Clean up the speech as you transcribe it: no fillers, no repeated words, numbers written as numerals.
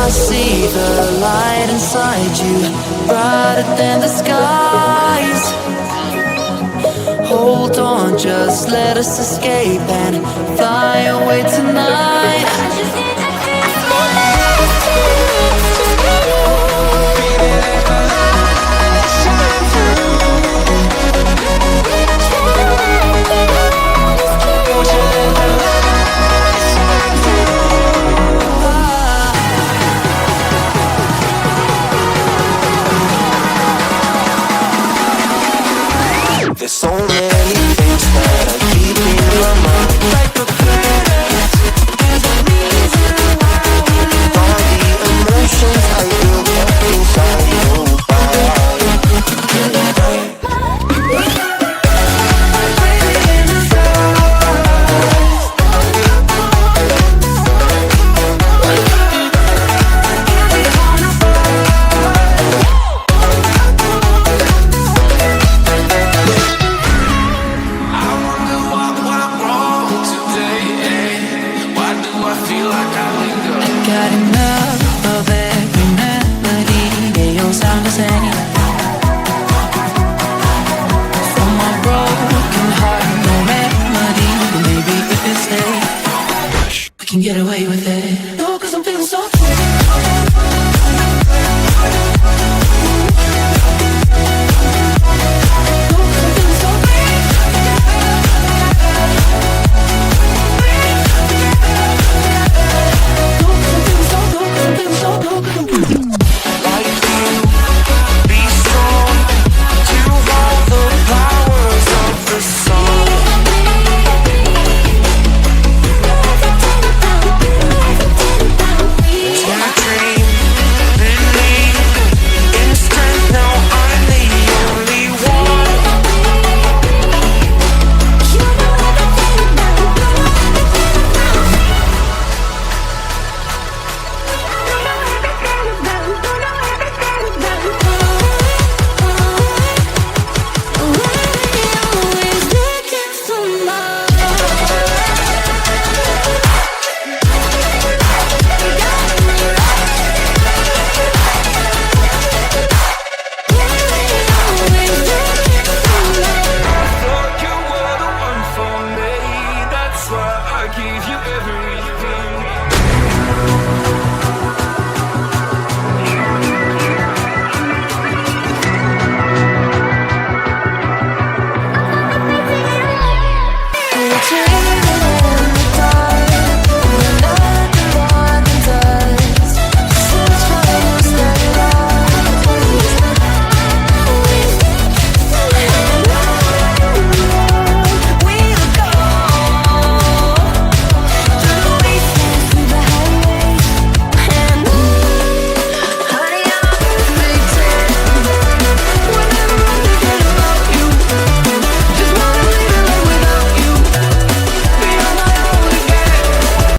I see the light inside you, brighter than the skies. Hold on, just let us escape and fly away tonight. There's so many things that I keep in my mind, like the credits. There's a reason why we live. All the emotions I built up inside Get away